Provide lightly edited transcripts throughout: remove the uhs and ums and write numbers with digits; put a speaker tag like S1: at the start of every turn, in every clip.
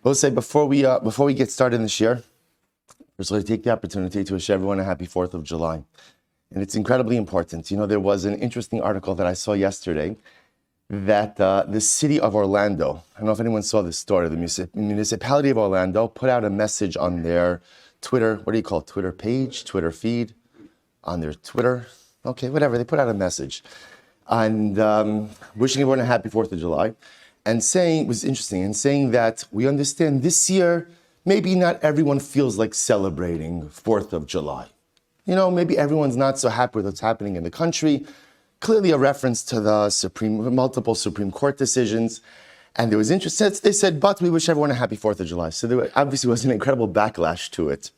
S1: We'll say before we get started this year, first I'll take the opportunity to wish everyone a happy 4th of July. And it's incredibly important. You know, there was an interesting article that I saw yesterday that the city of Orlando, I don't know if anyone saw this story, the municipality of Orlando put out a message on their Twitter, what do you call it, Twitter page, Twitter feed, on their Twitter, okay, whatever, they put out a message and wishing everyone a happy 4th of July. And saying, it was interesting, and saying that we understand this year, maybe not everyone feels like celebrating 4th of July. You know, maybe everyone's not so happy with what's happening in the country. Clearly a reference to the multiple Supreme Court decisions. And there was interest, they said, but we wish everyone a happy 4th of July. So there obviously was an incredible backlash to it.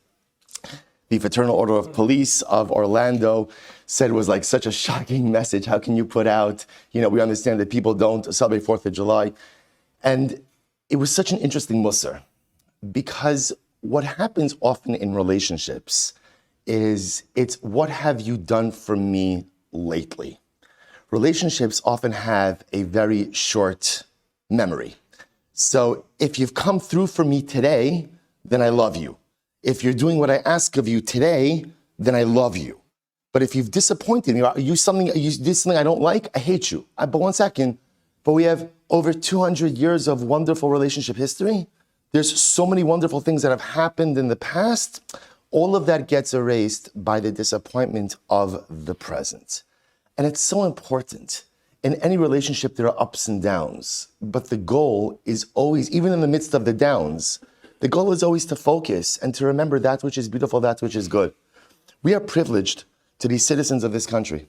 S1: The Fraternal Order of Police of Orlando said it was like such a shocking message. How can you put out, you know, we understand that people don't celebrate 4th of July. And it was such an interesting musar, because what happens often in relationships is it's what have you done for me lately? Relationships often have a very short memory. So if you've come through for me today, then I love you. If you're doing what I ask of you today, then I love you. But if you've disappointed me, you did something I don't like, I hate you. But one second, but we have over 200 years of wonderful relationship history. There's so many wonderful things that have happened in the past. All of that gets erased by the disappointment of the present. And it's so important. In any relationship, there are ups and downs. But the goal is always, even in the midst of the downs, the goal is always to focus and to remember that which is beautiful, that which is good. We are privileged to be citizens of this country.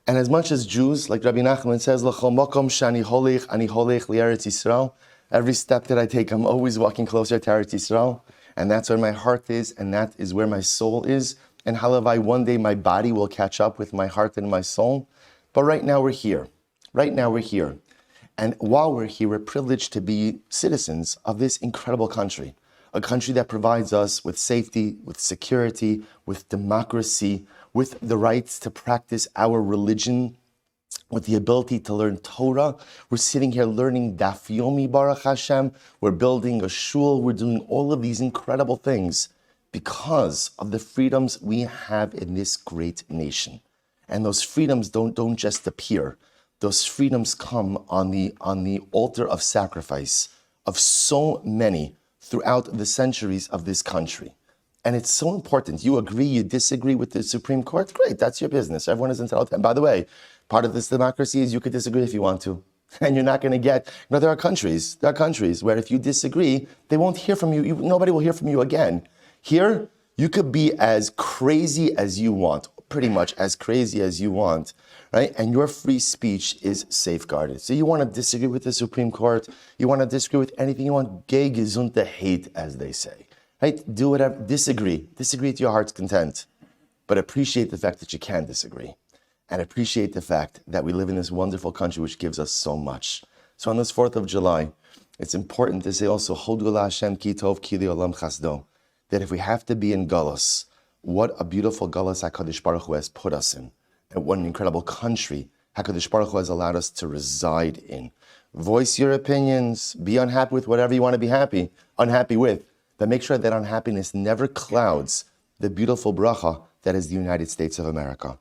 S1: And as much as Jews, like Rabbi Nachman says, L'chol mokom shani holech, ani holech li'eretz Yisrael. Every step that I take, I'm always walking closer to Eretz Yisrael. And that's where my heart is, and that is where my soul is. And halavai, one day my body will catch up with my heart and my soul. But right now we're here. Right now we're here. And while we're here, we're privileged to be citizens of this incredible country. A country that provides us with safety, with security, with democracy, with the rights to practice our religion, with the ability to learn Torah. We're sitting here learning Daf Yomi, Baruch Hashem. We're building a shul. We're doing all of these incredible things because of the freedoms we have in this great nation. And those freedoms don't just appear. Those freedoms come on the altar of sacrifice of so many throughout the centuries of this country. And it's so important. You agree, you disagree with the Supreme Court? Great, that's your business. Everyone is entitled to. And by the way, part of this democracy is you could disagree if you want to. And you're not going to get, there are countries where if you disagree, they won't hear from you. Nobody will hear from you again. Here, you could be as crazy as you want, pretty much as crazy as you want, right? And your free speech is safeguarded. So you want to disagree with the Supreme Court, you want to disagree with anything you want, gay gesunte hate, as they say, right? Do whatever, disagree to your heart's content, but appreciate the fact that you can disagree, and appreciate the fact that we live in this wonderful country which gives us so much. So on this 4th of July, it's important to say also, Hodu la Hashem ki tov ki li'olam chasdo, that if we have to be in galus, what a beautiful galus HaKadosh Baruch Hu has put us in. And what an incredible country HaKadosh Baruch Hu has allowed us to reside in. Voice your opinions. Be unhappy with whatever you want to be unhappy with. But make sure that unhappiness never clouds the beautiful bracha that is the United States of America.